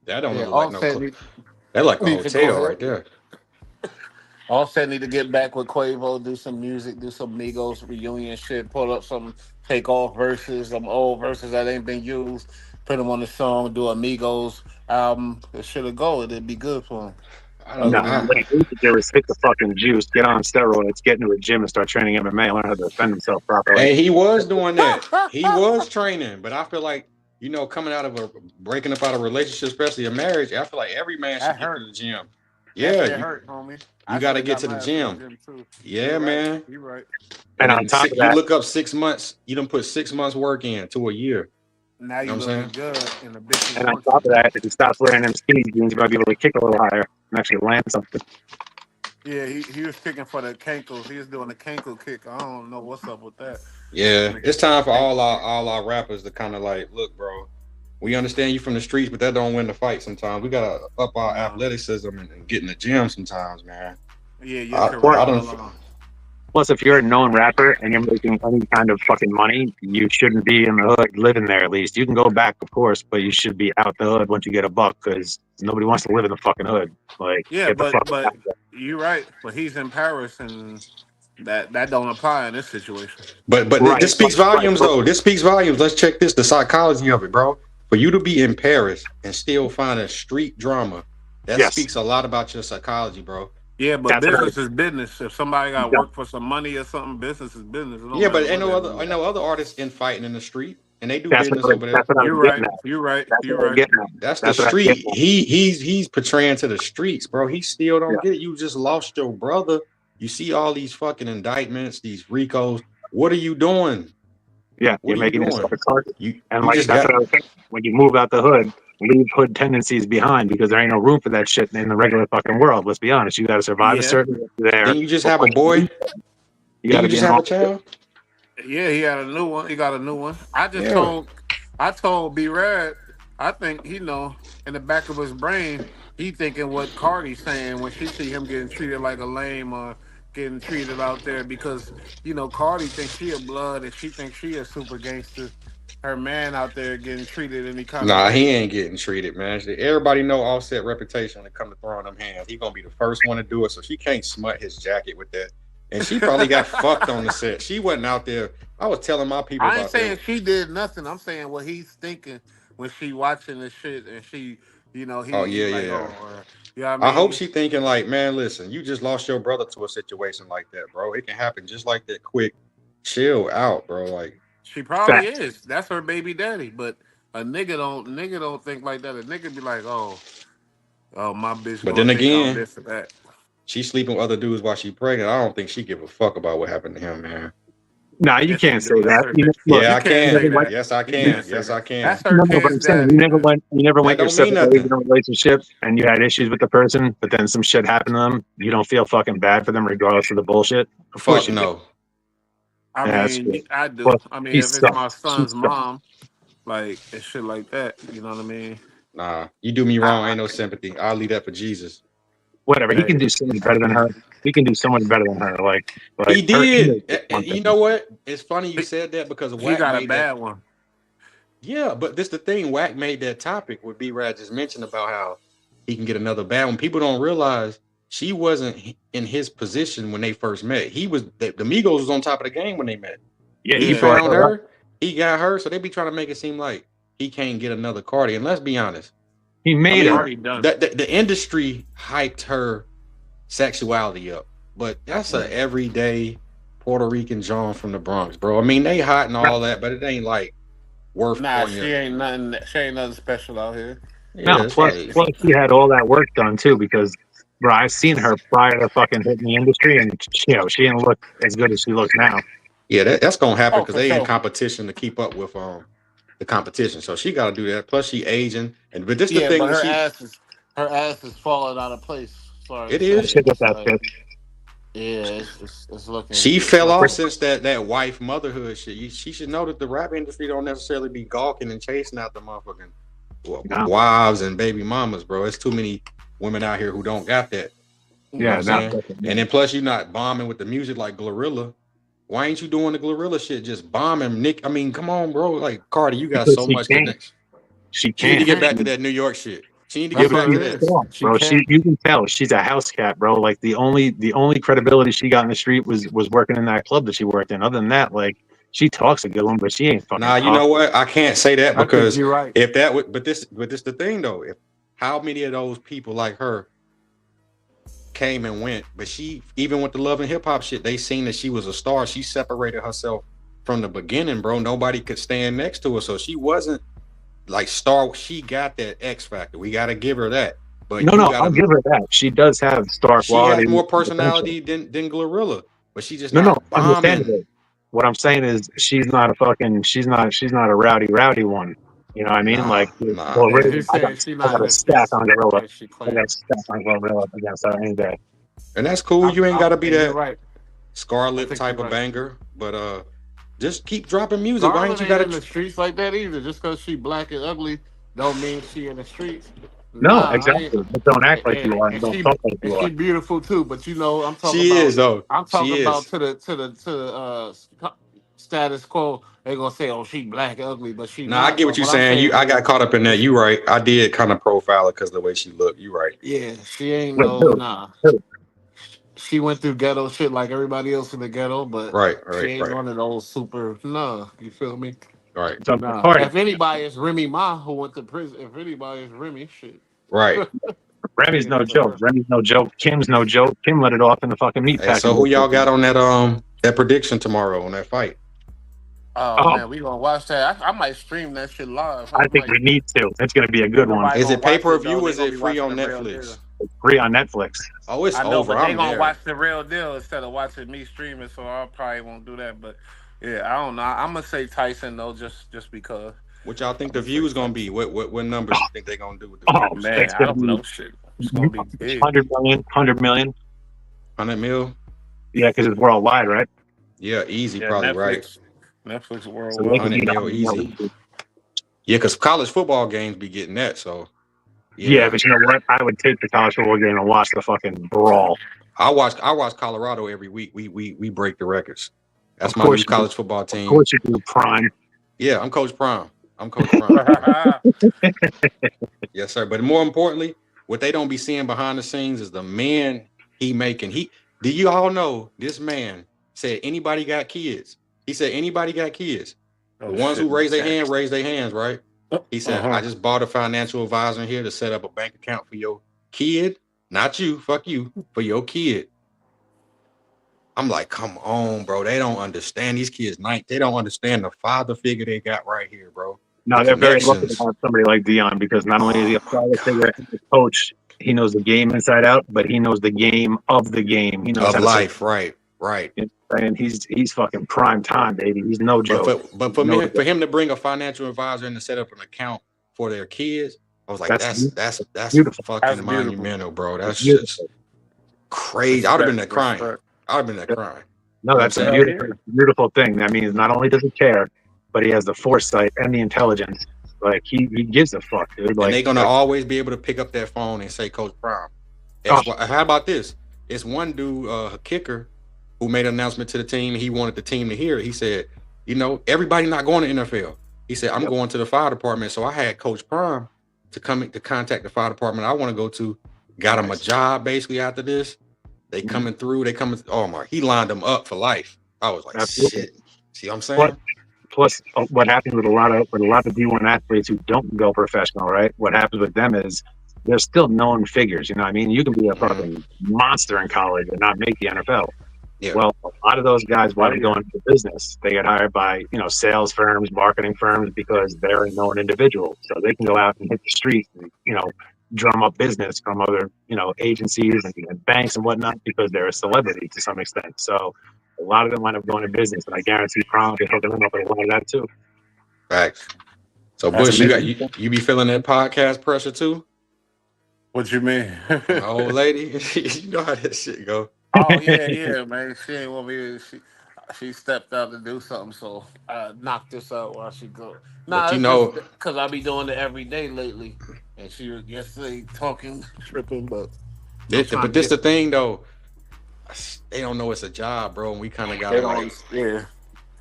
That don't look like no club. That's like a hotel right there. Offset need to get back with Quavo, do some music, do some Migos reunion shit, pull up some take off verses, some old verses that ain't been used, put them on the song, do a Migos album. It should go. It'd be good for him. I don't know. What he needs to do is hit the fucking juice, get on steroids, get into a gym and start training MMA, learn how to defend himself properly. Hey, he was doing that. He was training, but I feel like, coming out of breaking up out of a relationship, especially a marriage, I feel like every man should get to the gym. Yeah, shit hurt, homie. you got to get to the gym. Too. Yeah, You're man. Right. You're right. And on then top of you that, look up 6 months. You done put 6 months work in to a year. Now you know what I'm looking good in the bitches. and on top of that, if he stops wearing them skinny jeans, you might be able to kick a little higher and actually land something. Yeah, he was kicking for the cankles. He was doing the cankle kick. I don't know what's up with that. Yeah, it's time for all our rappers to kind of like, look, bro, we understand you from the streets, but that don't win the fight sometimes. We gotta up our athleticism and get in the gym sometimes, man. Yeah, you're correct. Plus, if you're a known rapper and you're making any kind of fucking money, you shouldn't be in the hood living there. At least you can go back, of course, but you should be out the hood once you get a buck, because nobody wants to live in the fucking hood. Like, yeah, but you're right. But he's in Paris, and that don't apply in this situation. But right. This speaks volumes, though. This speaks volumes. Let's check this. The psychology of it, bro. For you to be in Paris and still find a street drama, that speaks a lot about your psychology, bro. Yeah, but business is business. If somebody got work for some money or something, business is business. Yeah, but I know other artists in fighting in the street, and they do business over there. You're right. That's the street. He's portraying to the streets, bro. He still don't get it. You just lost your brother. You see all these fucking indictments, these RICOs. What are you doing? Yeah, you're making yourself a target. And like that's what I was saying. When you move out the hood, leave hood tendencies behind, because there ain't no room for that shit in the regular fucking world. Let's be honest. You got to survive a certain there. Then you just have a boy. You got to just have a child. Yeah, he had a new one. He got a new one. I told B-Rad, I think in the back of his brain, he thinking what Cardi's saying when she see him getting treated like a lame or getting treated out there, because Cardi thinks she a blood and she thinks she a super gangster. Her man out there getting treated any kind of he ain't getting treated, man. Everybody know Offset reputation when it come to throwing them hands. He gonna be the first one to do it, so she can't smut his jacket with that. And she probably got fucked on the set. She wasn't out there. I was telling my people. I ain't saying she did nothing. I'm saying what he's thinking when she watching the shit and she, I hope she thinking like, man, listen, you just lost your brother to a situation like that, bro. It can happen just like that. Quick, chill out, bro. Like, she probably is. That's her baby daddy. But a nigga don't think like that. A nigga be like, oh, my bitch. But then again, this and that. She's sleeping with other dudes while she's pregnant. I don't think she give a fuck about what happened to him, man. Nah, you can't say that. I can. Yes, I can. Yes, I can. That's her but I'm saying, you never went your separate ways in a relationship and you had issues with the person, but then some shit happened to them. You don't feel fucking bad for them regardless of the bullshit. Fuck no. I mean, I do. I mean, if it's my son's mom, like, and shit like that, you know what I mean? Nah, you do me wrong. Ain't no sympathy. I'll leave that for Jesus. Whatever. He can do so much better than her. He can do so much better than her. Like he did. You know what? It's funny you said that because he got a bad one. Yeah, but this the thing. Wack made that topic with B-Rad just mentioned about how he can get another bad one. People don't realize she wasn't in his position when they first met. He was the Migos was on top of the game when they met. Yeah, he found her. He got her. So they be trying to make it seem like he can't get another Cardi. And let's be honest. He made her. The industry hyped her sexuality up, but that's a everyday Puerto Rican John from the Bronx, bro. I mean, they hot and all that, but it ain't like worth. Nah, she ain't nothing special out here. Yeah, no, plus she had all that work done too, because bro, I've seen her prior to fucking hitting the industry, and she didn't look as good as she looks now. Yeah, that's gonna happen because they in competition to keep up with the competition. So she got to do that. Plus, she aging, but this the thing. But her ass is falling out of place. Sorry, it is. It's looking. She fell off since that wife motherhood shit. She should know that the rap industry don't necessarily be gawking and chasing out the motherfucking wives and baby mamas, bro. It's too many women out here who don't got that. Yeah, and then plus you're not bombing with the music like Glorilla. Why ain't you doing the Glorilla shit? Just bombing, Nick. I mean, come on, bro. Like Cardi, you got so much. She need to get back to that New York shit. She need to get back to that, bro. You can tell she's a house cat, bro. Like the only credibility she got in the street was working in that club that she worked in. Other than that, like she talks a good one, but she ain't fucking. Nah, you know what? I can't say that because you're right. If that would, but this the thing though. If how many of those people like her came and went, but she, even with the Love and Hip Hop shit, they seen that she was a star. She separated herself from the beginning, bro. Nobody could stand next to her, so she wasn't like star. She got that X factor. We got to give her that. But No, you I'll gotta. give her that. She does have star She has quality more and potential. personality than Glorilla, but she just No, not I understand bombing. it. What I'm saying is she's not a fucking she's not a rowdy one. You know what I mean? Nah, Like, nah. well, Yeah, really, he's saying she I not got in a the stack streets on Gorilla. like she I got a claimed. stack on Gorilla against her any day. And that's cool. You ain't gotta be And you're that right. I Scarlet think you're type of right. banger, but just keep dropping music. Why ain't Garland you ain't gotta? in the streets like that either. Just because she black and ugly, don't mean she in the streets. No, Nah, I ain't. exactly. But don't act like you are, and And don't she talk like you and she are. beautiful too. But you know, She is though. I'm talking She about is. to the status quo. They gonna say, oh, she black and ugly, but she Nah, I not. get what But you're what I'm saying. saying I got is, caught up in that. You right. I did kind of profile her because of the way she looked. You right. yeah, she ain't Wait, no who? nah. Who? She went through ghetto shit like everybody else in the ghetto, but Right. she Right. ain't Right. one of those super nah. You feel me? Right. So Nah. Cardi, If anybody is Remy Ma who went to prison, if anybody is Remy, shit. Right. Remy's Nigga, no that's joke. her. Remy's no joke. Kim's no joke. Kim let it off in the fucking Hey, meatpacking so who y'all business. got on that prediction tomorrow on that fight? Oh Oh, man, we gonna watch that. I might stream that shit live. I I think might. we need to. It's going to be a good Ain't one. nobody Is gonna it pay watch per it view though. or They is gonna it be free watching on the real deal. Netflix? Free on Netflix. Oh, it's I know, over. but they I'm gonna there. watch the real deal instead of watching me streaming. So I probably won't do that. But yeah, I don't know. I'm gonna say Tyson though, just because. What y'all think I'm the gonna say views gonna be? Tyson. What numbers you think they gonna do with the Oh, views? Man, it's I going to don't be know shit. It's gonna be big. 100 million, 100 million. 100 mil? Yeah, because it's worldwide, right? Yeah, easy, Yeah, probably right. Netflix So they can worldwide. 100 eat mil 100 easy. million. Yeah, because college football games be getting that. So Yeah, yeah, but you know what? I would take the college football game and watch the fucking brawl. I watch Colorado every week. We break the records. Of That's my new course, you do. college football Of team. course, you do. Prime. Yeah, I'm Coach Prime. I'm Coach Prime. Yes, sir. But more importantly, what they don't be seeing behind the scenes is the man he making. Do you all know this man said anybody got kids? He said anybody got kids. The Oh ones who shit! raise their hands, right? He said, I Uh-huh. just bought a financial advisor here to set up a bank account for your kid. Not you, fuck you, for your kid. I'm like, come on, bro. They don't understand these kids. They don't understand the father figure they got right here, bro. The No, they're very lucky to connections. have somebody like Dion because not only is he Oh a my father figure God. and a coach, he knows the game inside out, but he knows the game of the game. He knows Of how to say, life, right, right. and he's fucking prime time, baby. He's no But joke. for No me, for joke. him to bring a financial advisor and to set up an account for their kids, I was like, That's that's beautiful. That's fucking beautiful. monumental, bro. It's That's just beautiful. crazy. I would have been Respect, there crying. respect. I would have been there crying. No, You know what that's a I'm saying? Hell yeah. beautiful thing. That means not only does he care, but he has the foresight and the intelligence. Like he gives a fuck, dude. And Like, they're gonna always be able to pick up their phone and say Coach Prime. oh, How about this? It's one dude, a kicker, who made an announcement to the team. He wanted the team to hear it. He said, everybody not going to NFL. He said, I'm yep. going to the fire department. So I had Coach Prime to contact the fire department I want to go to. Got him a job basically after this. They coming through. Oh my, he lined them up for life. I was like, Absolutely. shit. See what I'm saying? Plus, what happens with a lot of D1 athletes who don't go professional, right? What happens with them is they're still known figures. You know what I mean? You can be a fucking monster in college and not make the NFL. Yeah. Well, a lot of those guys want to go into business. They get hired by, sales firms, marketing firms because they're a known individual. So they can go out and hit the streets and, drum up business from other, agencies and banks and whatnot because they're a celebrity to some extent. So a lot of them wind up going to business, and I guarantee Prom can hook them up with a lot of that too. Facts. So That's Bush, you be feeling that podcast pressure too? What you mean? My old lady, you know how that shit go. Oh yeah, man. She ain't want me to. She stepped out to do something, so I knocked this out while she go. But Nah, it's just because I be doing it every day lately, and she was yesterday talking, tripping, but I'm trying to this get. the thing though. They don't know it's a job, bro, and we kind of They gotta don't. Yeah.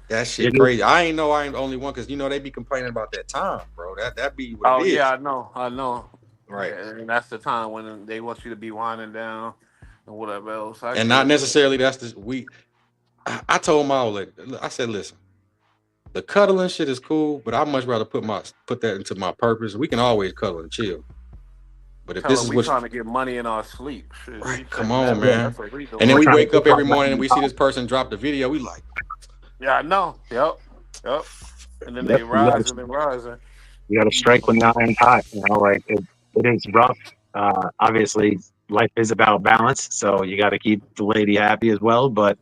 that shit crazy. I ain't know I ain't the only one because they be complaining about that time, bro. That be what Oh it is. yeah, I know. Right. Yeah, and that's the time when they want you to be winding down and whatever else. I And get not it. necessarily I told my old lady, I said, listen, the cuddling shit is cool, but I'd much rather put that into my purpose. We can always cuddle and chill. But if Tell this her is we what trying to get money in our sleep. Shit, right, she come thinking on, man. that's what we doing. And then we trying to wake up get every something morning and we see done. this person drop the video. We like, Yeah, I know. Yep. And then Yep, they rise and they rise. you got to strike when the iron's hot. Like it is rough, Obviously, life is about balance, so you got to keep the lady happy as well. But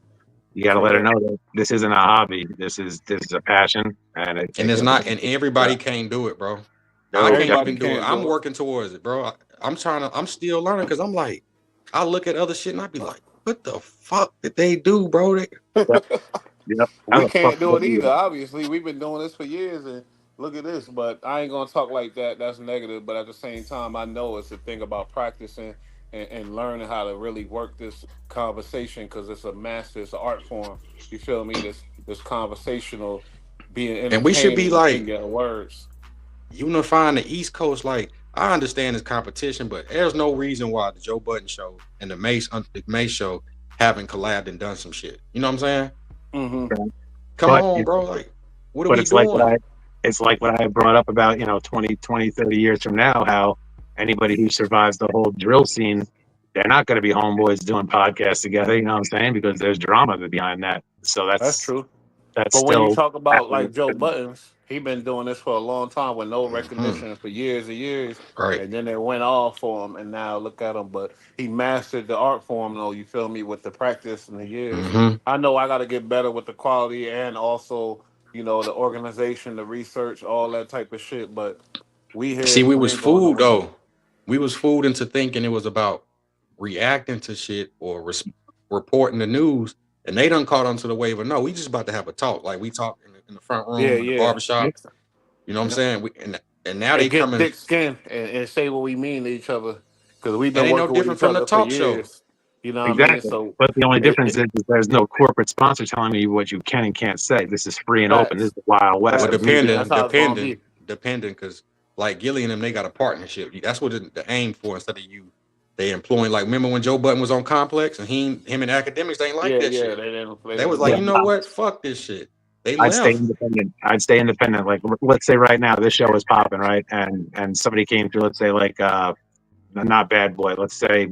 you got to let her know that this isn't a hobby. This is a passion, and And it's not, and everybody can't do it, bro. No, I can't Everybody even do it. can't I'm do it. working towards it, bro. I'm still learning because I'm like, I look at other shit and I be like, what the fuck did they do, bro? Yep. How We the fuck can't do do it you do either. that? Obviously, we've been doing this for years, and look at this. But I ain't gonna talk like that. That's negative. But at the same time, I know it's a thing about practicing and learning how to really work this conversation because it's a master, it's an art form. You feel me? This conversational, being And we should be entertaining in like your words. unifying the East Coast. Like, I understand it's competition, but there's no reason why the Joe Budden show and the Mace show haven't collabed and done some shit. You know what I'm saying? Hmm. Come But on, bro. Like, what are but we doing? it's like what I brought up about 20, 30 years from now, how anybody who survives the whole drill scene, they're not going to be homeboys doing podcasts together. You know what I'm saying? Because there's drama behind that. So That's that's true. that's But when you still talk about happening. like Joe Buttons, he been doing this for a long time with no Mhm. recognition for years and years, Right. and then it went off for him, and now look at him. But he mastered the art form, though. You feel me? With the practice and the years, Hmm. I know I got to get better with the quality and also the organization, the research, all that type of shit. But we See, here, we we was ain't going fooled nowhere. though. We was fooled into thinking it was about reacting to shit or reporting the news, and they done caught onto the wave of no. We just about to have a talk, like we talk in the front Yeah, room in the yeah. barbershop. You know what I'm Yep. saying? And now And they get coming. thick skin and say what we mean to each other because we've It been ain't no working with different each from the other for talk show. years. You know what I mean? Exactly. So But the only difference it is there's no corporate sponsor telling you what you can and can't say. This is free and open. This facts. is the Wild West Well, of Facts. media. That's depending, how it's gonna depending, be. depending, because like Gilly and them, they got a partnership. That's what the aim for instead of you. They employing like remember when Joe Budden was on Complex and him and academics they ain't like Yeah, that yeah. shit. They They was didn't like, Yeah, you like know it. what? Fuck this shit. They I'd stay left. independent. I'd stay independent. Like let's say right now this show is popping, right? And somebody came through, let's say like not Bad Boy, let's say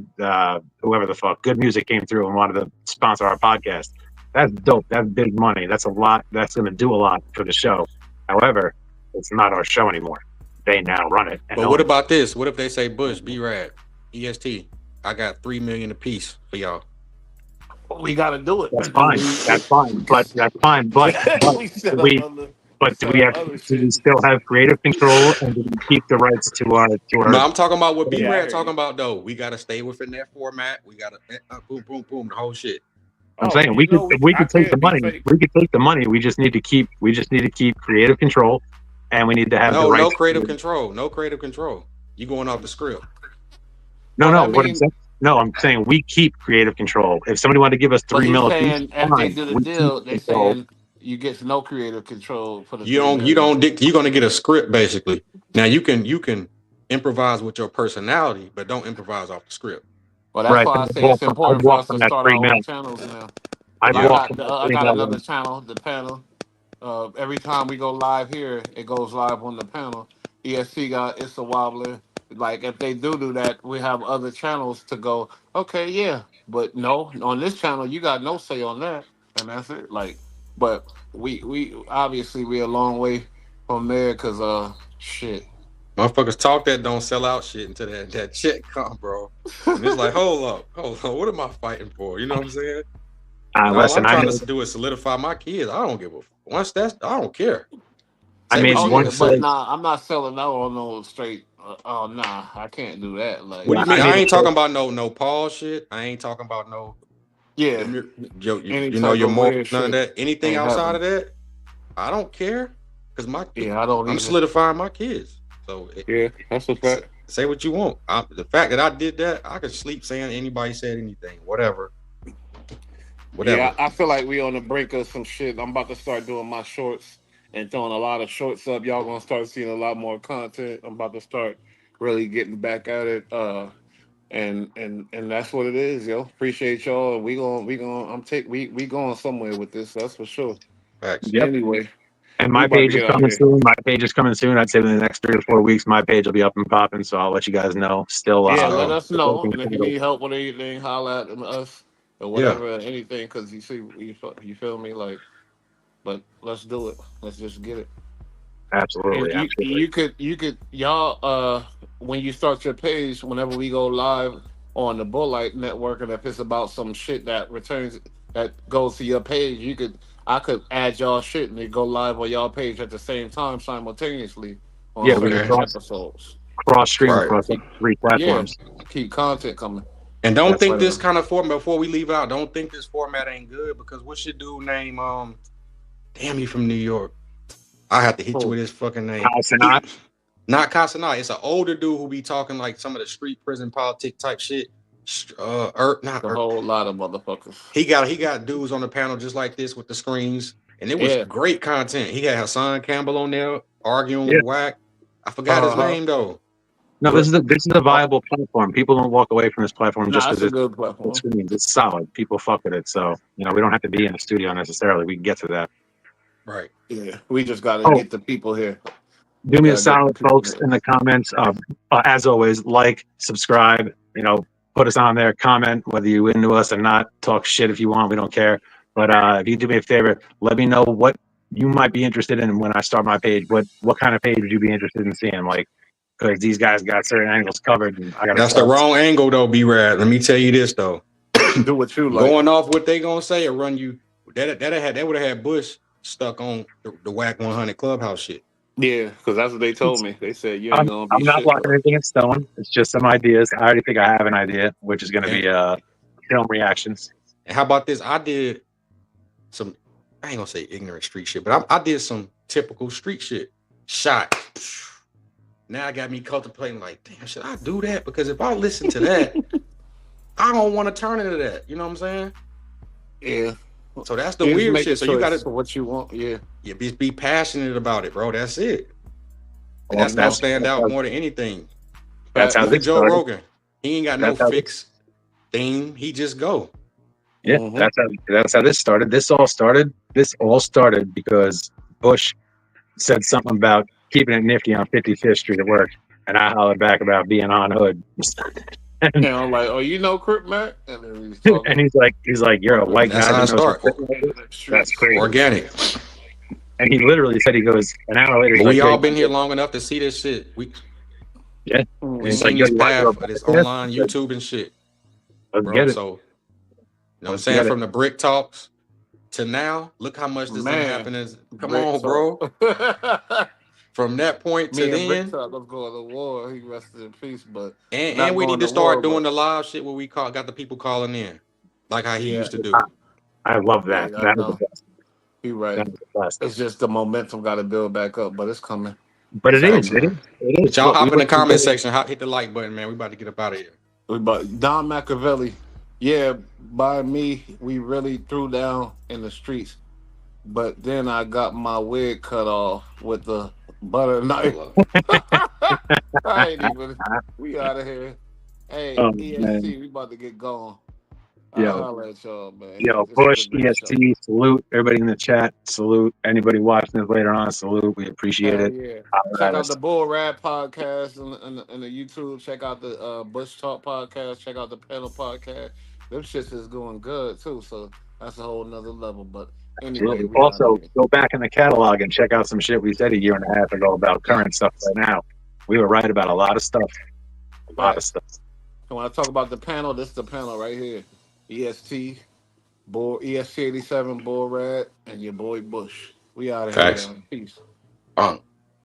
whoever the fuck, Good Music came through and wanted to sponsor our podcast. That's dope. That's big money. That's a lot. That's going to do a lot for the show. However, it's not our show anymore. They now run it and But what own it. about this? What if they say Bush, B-Rad, EST? I got $3 million a piece for y'all. We got to do it. That's fine. That's fine. But that's fine. But We do set up we other. We but set up other do we shit. still have creative control and do we keep the rights to our No, I'm talking about what Yeah, I B-Rad hear talking you. about though. We got to stay within that format. We got to boom, boom, boom, the whole shit. I'm Oh, saying we could I take the can't be money. fake. We could take the money. We just need to keep creative control, and we need to have the No, no rights. creative control. No creative control. You going off the script. No, Well, no. I What I'm mean, saying, no, I'm saying we keep creative control. If somebody wanted to give us but $3 he's million apiece, saying if they fine. do the We keep deal, they control. saying you get no creative control for the You 3 don't you million. don't you're gonna get a script basically. Now you can improvise with your personality, but don't improvise off the script. Well, that's Right. why So I say it's I'd important for walk us from to that start our 3 million. own channels now. Cause I'd I walk got from that I 3 got another million. channel, the panel. Every time we go live here, it goes live on the panel. ESC got It's a Wobbler. Like if they do that, we have other channels to go. Okay, yeah, but no, on this channel you got no say on that, and that's it. Like, but we obviously we're a long way from there, cause shit. Motherfuckers talk that don't sell out shit until that check come, bro. And it's like, hold up, what am I fighting for? You know what I'm saying? And all I'm Listen, trying to do is solidify my kids. I don't give a once that's I don't care. I Say made what Oh you one yeah, want to but say. choice. nah, I'm not selling out on no straight. Oh nah, I can't do that. What Like, do Yeah, you I mean? made I a ain't choice. talking about no Paul shit. I ain't talking about no yeah, your, any you know type your of more weird none of shit that. Anything ain't outside happening. of that, I don't care because Yeah, I don't I'm either. solidifying my kids. So Yeah, that's a fact. say what you want. The fact that I did that, I could sleep saying anybody said anything, whatever, Yeah, whatever. I feel like we on the brink of some shit. I'm about to start doing my shorts and throwing a lot of shorts up. Y'all gonna start seeing a lot more content. I'm about to start really getting back at it. And that's what it is, yo. Appreciate y'all. And we gonna we going somewhere with this. That's for sure. Facts. Yep. Anyway, And we my about to page is get out coming here. soon. My page is coming soon. I'd say within the next 3 to 4 weeks, my page will be up and popping. So I'll let you guys know. Still, Let's Yeah, let go. us know. working And if you titles. need help with anything, holla at us or Yeah. whatever, anything. Cause you see, you feel me, like. But let's do it. Let's just get it. Absolutely, And absolutely. you could y'all when you start your page, whenever we go live on the Bulllight Network, and if it's about some shit that goes to your page, I could add y'all shit and it go live on y'all page at the same time simultaneously on Yeah, we can Okay. certain cross episodes. stream So Right. across like 3 yeah, platforms. keep content coming. And don't That's think what. this kind of format before we leave out. Don't think this format ain't good because what's your dude name? Damn, he from New York. I have to hit you Oh, with his fucking name. Kyle Sinat. Not Casanat. It's an older dude who be talking like some of the street prison politic type shit. Not a whole lot of motherfuckers. He got dudes on the panel just like this with the screens, and it was Yeah. great content. He had Hassan Campbell on there arguing Yeah. with Wack. I forgot his Uh-huh. name though. No, But this is a viable platform. People don't walk away from this platform just nah, it's because a it's good the platform. screens. It's solid. People fuck with it. So we don't have to be in the studio necessarily. We can get to that. Right. Yeah. We just gotta Oh, get the people here. do We me a gotta get the solid, people folks, here. in the comments. As always, like, subscribe. Put us on there. Comment whether you into us or not. Talk shit if you want. We don't care. But if you do me a favor, let me know what you might be interested in when I start my page. What kind of page would you be interested in seeing? Like, because these guys got certain angles covered, and I gotta That's the start. wrong angle though, B-Rad. Let me tell you this though. Do what you like. Going off what they gonna say or run you that would have had Bush stuck on the Whack 100 Clubhouse shit. Yeah, because that's what they told me. They said you ain't gonna be I'm not shit locking though. anything in stone. It's just some ideas. I already think I have an idea, which is going to And, be film reactions. and how about this? I did some I ain't gonna say ignorant street shit, but I did some typical street shit. Shot. Now I got me contemplating like, damn, should I do that? Because if I listen to that, I don't want to turn into that. You know what I'm saying? Yeah. So that's the You just weird make a shit. So you choice gotta for what you want. Yeah. be passionate about it, bro. That's it. And Well, that's gonna No. stand out more than anything. that's how Look at this Joe started. Rogan. He ain't got no That's how fixed theme. He just go. yeah. Mm-hmm. That's how this started. This all started because Bush said something about keeping it nifty on 55th Street at work, and I hollered back about being on hood. And I'm like, oh, you know Crip Mac? And then he's talking. And he's like, you're a about white That's guy how that it knows. start. That's streets. crazy. Organic. And he literally said, he goes an hour later. He's But like, we yo, all been here long enough to see this shit. yeah. We And he's Mhm. like, seen yo, this you want to do a path of this podcast? online I said, YouTube and shit, let's bro. get it. So you know what I'm Let's saying? get it. From the brick talks to now, look how much this done Man, happened. Come Brick on, bro. Talk. From that point to Me and Brick then, Talk was going to war. He rested in peace, but and not we going need to to war. start doing But the live shit where we got the people calling in, like how he yeah, used to do. I love that. yeah, I That is the know. best. He right. That is the best. It's just the momentum got to build back up, but it's coming. But it It's is. coming, It is. man. It But is. y'all Look, we hop in the went from comment section, hit the like button, man. We about to get up out of here. But Don Machiavelli, yeah, by me, we really threw down in the streets. But then I got my wig cut off with the butter knife. I ain't even. We out of here. Hey, man. EST, we about to get going. I'll Yo, holler at y'all, man. yo, This was a Bush, great show. EST, salute everybody in the chat. Salute anybody watching this later on. Salute. We appreciate Hell it. yeah. Holler Check at out the us. Bull Rap podcast in the YouTube. Check out the Bush Talk podcast. Check out the Panel podcast. Them shits is going good too. So that's a whole nother level. But anyway, Absolutely. we out of Also, here. go back in the catalog and check out some shit we said a year and a half ago about current stuff right now. We were right about a lot of stuff. A lot of stuff. And when I talk about the panel, this is the panel right here. EST, EST 87, Bull Rad, and your boy Bush. We out of here, Facts. y'all. Peace.